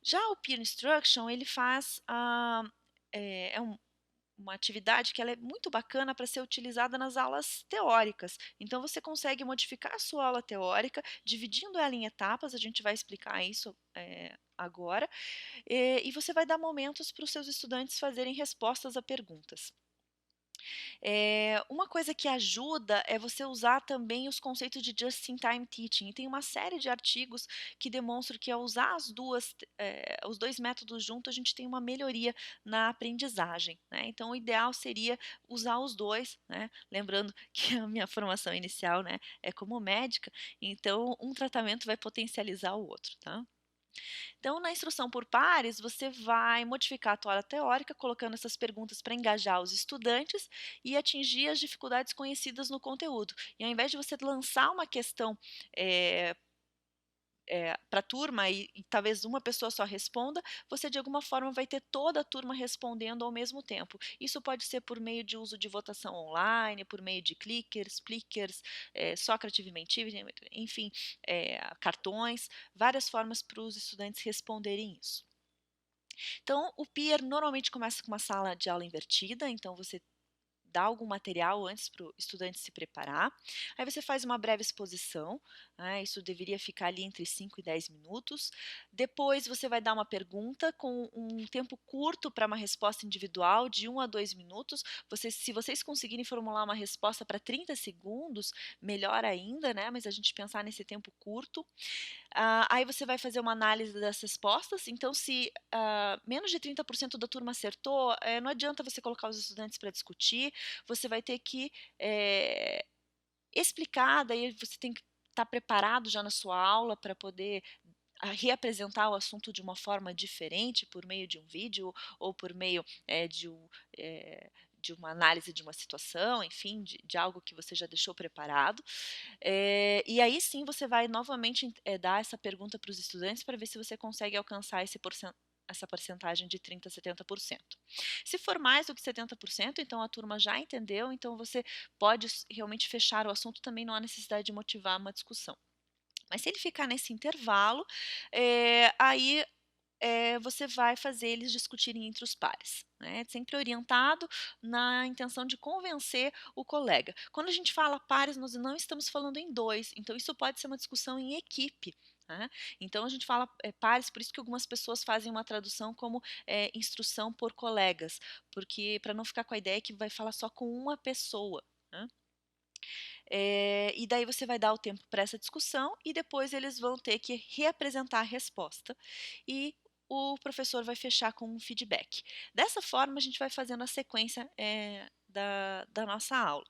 Já o Peer Instruction, ele faz uma atividade que ela é muito bacana para ser utilizada nas aulas teóricas. Então você consegue modificar a sua aula teórica, dividindo ela em etapas, a gente vai explicar isso agora, e você vai dar momentos para os seus estudantes fazerem respostas a perguntas. Uma coisa que ajuda é você usar também os conceitos de Just-in-Time Teaching. E tem uma série de artigos que demonstram que ao usar os dois métodos juntos, a gente tem uma melhoria na aprendizagem, né? Então, o ideal seria usar os dois, né? Lembrando que a minha formação inicial, né, é como médica, então um tratamento vai potencializar o outro, tá? Então, na instrução por pares, você vai modificar a tua aula teórica, colocando essas perguntas para engajar os estudantes e atingir as dificuldades conhecidas no conteúdo. E ao invés de você lançar uma questão eh, para a turma e talvez uma pessoa só responda, você de alguma forma vai ter toda a turma respondendo ao mesmo tempo. Isso pode ser por meio de uso de votação online, por meio de clickers, plickers, Socrative Mentive, enfim, cartões, várias formas para os estudantes responderem isso. Então, o peer normalmente começa com uma sala de aula invertida, então você dá algum material antes para o estudante se preparar. Aí você faz uma breve exposição, né, isso deveria ficar ali entre 5 e 10 minutos. Depois você vai dar uma pergunta com um tempo curto para uma resposta individual, de 1 a 2 minutos. Se vocês conseguirem formular uma resposta para 30 segundos, melhor ainda, né? Mas a gente pensar nesse tempo curto. Aí você vai fazer uma análise das respostas, então se menos de 30% da turma acertou, não adianta você colocar os estudantes para discutir, você vai ter que explicar, daí você tem que estar preparado já na sua aula para poder reapresentar o assunto de uma forma diferente por meio de um vídeo ou por meio eh, de uma análise de uma situação, enfim, de algo que você já deixou preparado. E aí sim você vai novamente dar essa pergunta para os estudantes para ver se você consegue alcançar essa porcentagem de 30% a 70%. Se for mais do que 70%, então a turma já entendeu, então você pode realmente fechar o assunto, também não há necessidade de motivar uma discussão. Mas se ele ficar nesse intervalo, aí você vai fazer eles discutirem entre os pares, né? Sempre orientado na intenção de convencer o colega. Quando a gente fala pares, nós não estamos falando em dois, então isso pode ser uma discussão em equipe. Né? Então a gente fala pares, por isso que algumas pessoas fazem uma tradução como instrução por colegas, porque para não ficar com a ideia que vai falar só com uma pessoa. Né? E daí você vai dar o tempo para essa discussão e depois eles vão ter que reapresentar a resposta e o professor vai fechar com um feedback. Dessa forma, a gente vai fazendo a sequência da nossa aula.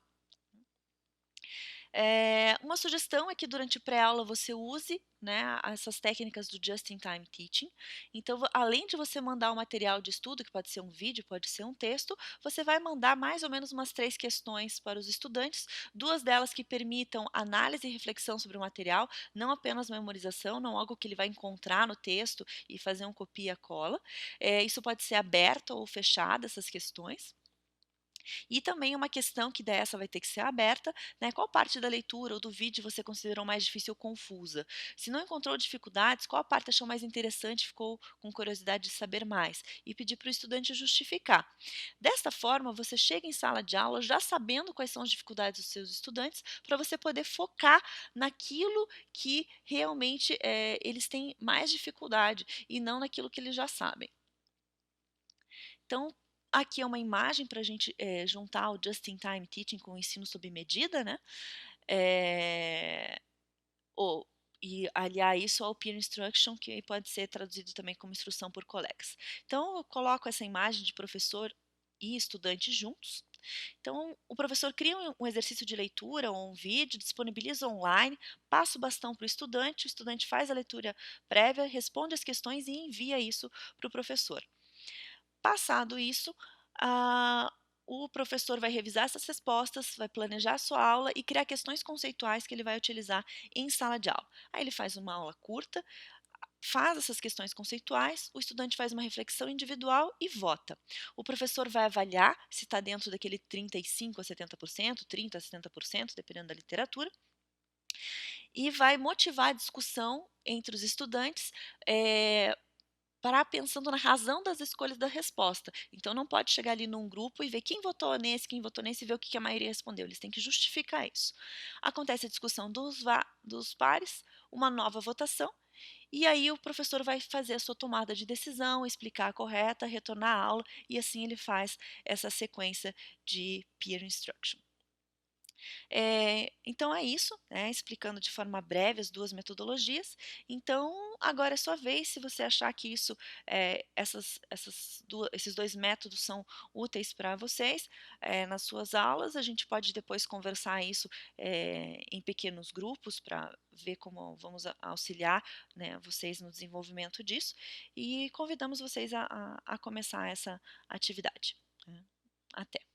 Uma sugestão é que durante a pré-aula você use, né, essas técnicas do Just-in-Time Teaching. Então, além de você mandar o material de estudo, que pode ser um vídeo, pode ser um texto, você vai mandar mais ou menos umas 3 questões para os estudantes, 2 delas que permitam análise e reflexão sobre o material, não apenas memorização, não algo que ele vai encontrar no texto e fazer um copia-cola. Isso pode ser aberto ou fechado, essas questões. E também uma questão que dessa vai ter que ser aberta, né? Qual parte da leitura ou do vídeo você considerou mais difícil ou confusa? Se não encontrou dificuldades, qual parte achou mais interessante, ficou com curiosidade de saber mais? E pedir para o estudante justificar. Desta forma, você chega em sala de aula já sabendo quais são as dificuldades dos seus estudantes, para você poder focar naquilo que realmente eles têm mais dificuldade e não naquilo que eles já sabem. Então, aqui é uma imagem para a gente juntar o Just-in-Time Teaching com o ensino sob medida, né? Eh, ou, e aliar isso ao Peer Instruction, que pode ser traduzido também como instrução por colegas. Então, eu coloco essa imagem de professor e estudante juntos. Então, o professor cria um exercício de leitura ou um vídeo, disponibiliza online, passa o bastão para o estudante faz a leitura prévia, responde as questões e envia isso para o professor. Passado isso, ah, o professor vai revisar essas respostas, vai planejar a sua aula e criar questões conceituais que ele vai utilizar em sala de aula. Aí ele faz uma aula curta, faz essas questões conceituais, o estudante faz uma reflexão individual e vota. O professor vai avaliar se está dentro daquele 35 a 70%, 30 a 70%, dependendo da literatura, e vai motivar a discussão entre os estudantes, parar pensando na razão das escolhas da resposta. Então não pode chegar ali num grupo e ver quem votou nesse e ver o que a maioria respondeu. Eles têm que justificar isso. Acontece a discussão dos pares, uma nova votação, e aí o professor vai fazer a sua tomada de decisão, explicar a correta, retornar à aula, e assim ele faz essa sequência de peer instruction. Então é isso, né, explicando de forma breve as 2 metodologias. Então, agora é sua vez, se você achar que esses 2 métodos são úteis para vocês, nas suas aulas, a gente pode depois conversar isso, em pequenos grupos para ver como vamos auxiliar, né, vocês no desenvolvimento disso, e convidamos vocês a começar essa atividade, né. Até.